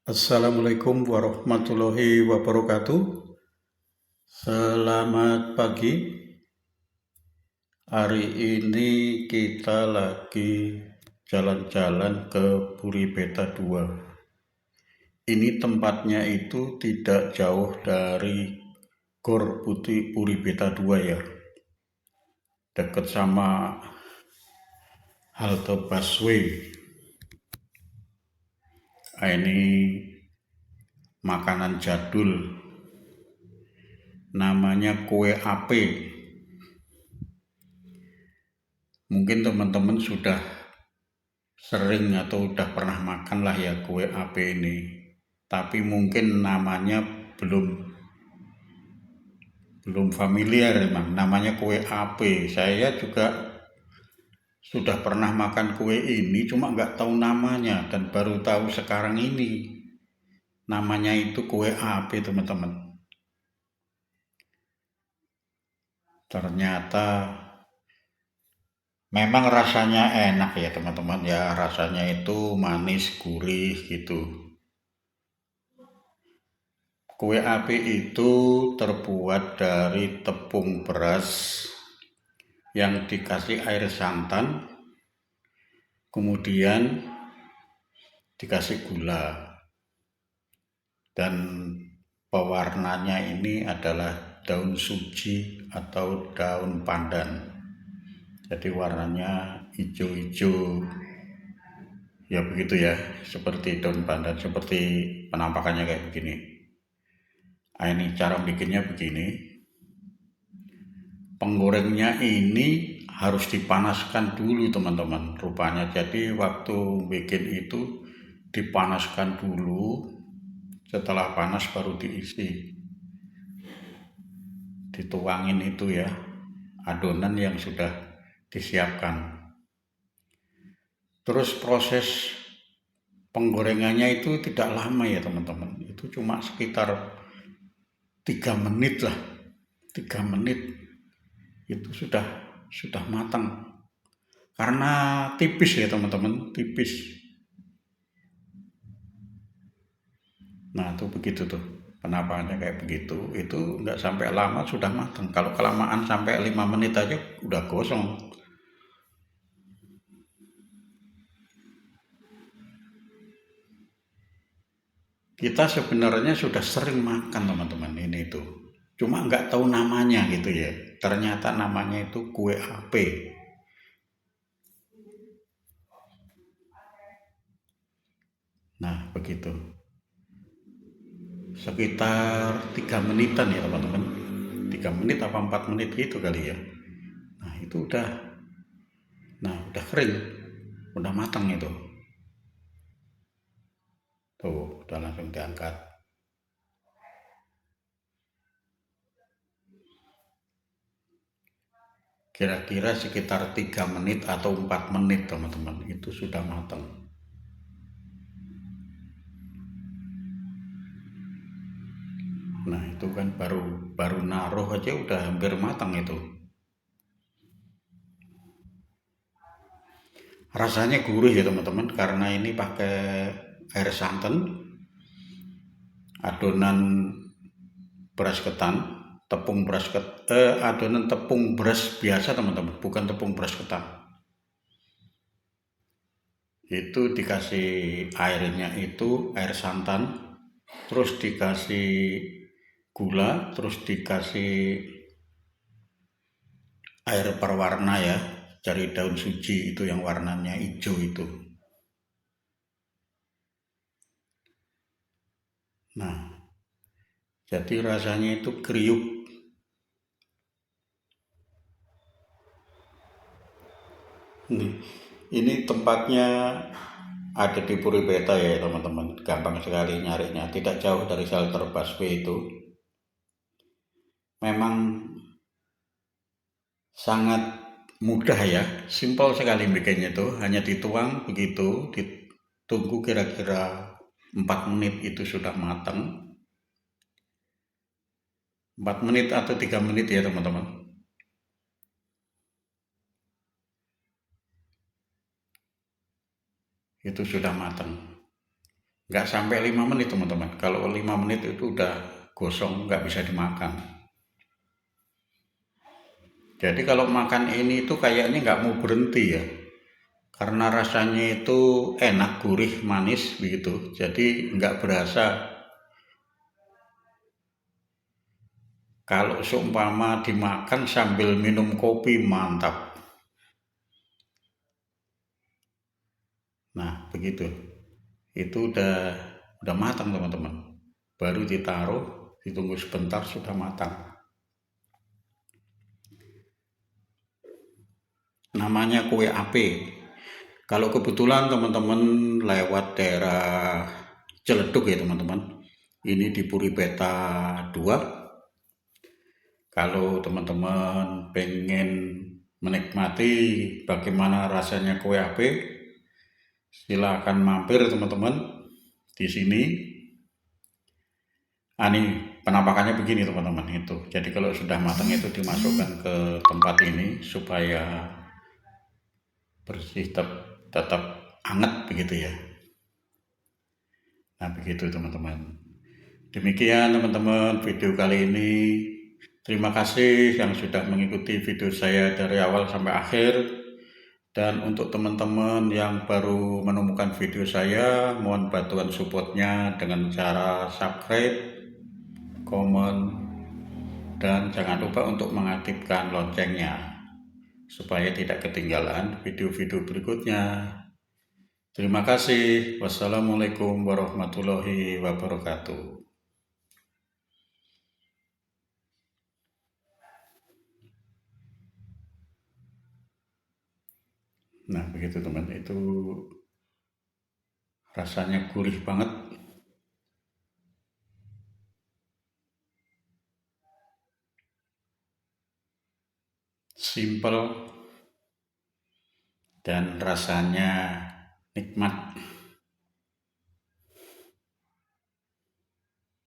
Assalamualaikum warahmatullahi wabarakatuh. Selamat pagi. Hari ini kita lagi jalan-jalan ke Puri Beta 2. Ini tempatnya itu tidak jauh dari Gor Putih Puri Beta 2 ya. Dekat sama halte busway. Ini makanan jadul. Namanya kue ape. Mungkin teman-teman sudah sering atau udah pernah makan lah ya kue ape ini. Tapi mungkin namanya belum familiar memang. Namanya kue ape. Saya juga sudah pernah makan kue ini, cuma nggak tahu namanya dan baru tahu sekarang ini. Namanya itu kue ape teman-teman. Ternyata memang rasanya enak ya teman-teman ya. Rasanya itu manis, gurih gitu. Kue api itu terbuat dari tepung beras yang dikasih air santan, kemudian dikasih gula, dan pewarnanya ini adalah daun suji atau daun pandan. Jadi warnanya hijau-hijau, ya begitu ya, seperti daun pandan, seperti penampakannya kayak begini. Nah, ini cara bikinnya begini. Penggorengnya ini harus dipanaskan dulu teman-teman rupanya. Jadi waktu bikin itu dipanaskan dulu, setelah panas baru diisi, dituangin itu ya adonan yang sudah disiapkan. Terus proses penggorengannya itu tidak lama ya teman-teman, itu cuma sekitar 3 menit lah. 3 menit itu sudah matang. Karena tipis ya teman-teman, tipis. Nah itu begitu tuh, penampakannya kayak begitu. Itu nggak sampai lama sudah matang. Kalau kelamaan sampai 5 menit aja udah gosong. Kita sebenarnya sudah sering makan teman-teman ini tuh. Cuma nggak tahu namanya gitu ya. Ternyata namanya itu kue ape. Nah begitu. Sekitar 3 menitan ya teman-teman. 3 menit apa 4 menit gitu kali ya. Nah itu udah kering. Udah matang itu. Tuh udah langsung diangkat. Kira-kira sekitar 3 menit atau 4 menit teman-teman. Itu sudah matang. Nah itu kan baru naruh aja udah hampir matang itu. Rasanya gurih ya teman-teman karena ini pakai air santan, adonan beras ketan, adonan tepung beras biasa teman-teman, bukan tepung beras ketan. Itu dikasih airnya itu air santan, terus dikasih gula, terus dikasih air perwarna ya, dari daun suji itu yang warnanya hijau itu. Nah, jadi rasanya itu kriuk. Ini tempatnya ada di Puri Beta ya teman-teman, gampang sekali nyarinya, tidak jauh dari shelter busway itu. Memang sangat mudah ya, simpel sekali bikinnya tuh, hanya dituang begitu, ditunggu kira-kira 4 menit itu sudah matang. 4 menit atau 3 menit ya teman-teman. Itu sudah matang. nggak sampai 5 menit teman-teman. Kalau 5 menit itu udah gosong, nggak bisa dimakan. Jadi kalau makan ini tuh kayaknya nggak mau berhenti ya, karena rasanya itu enak, gurih, manis begitu. Jadi nggak berasa. Kalau seumpama dimakan sambil minum kopi, mantap. Nah begitu, itu udah matang teman-teman. Baru ditaruh, ditunggu sebentar sudah matang. Namanya kue ape. Kalau kebetulan teman-teman lewat daerah Ciledug ya teman-teman, ini di Puripeta 2. Kalau teman-teman pengen menikmati bagaimana rasanya kue ape, silakan mampir teman-teman di sini. Ini penampakannya begini teman-teman itu. Jadi kalau sudah matang itu dimasukkan ke tempat ini supaya bersih, tetap hangat begitu ya. Nah begitu teman-teman. Demikian teman-teman video kali ini. Terima kasih yang sudah mengikuti video saya dari awal sampai akhir. Dan untuk teman-teman yang baru menemukan video saya, mohon bantuan supportnya dengan cara subscribe, komen, dan jangan lupa untuk mengaktifkan loncengnya supaya tidak ketinggalan video-video berikutnya. Terima kasih. Wassalamualaikum warahmatullahi wabarakatuh. Nah begitu teman, itu rasanya gurih banget, simple, dan rasanya nikmat.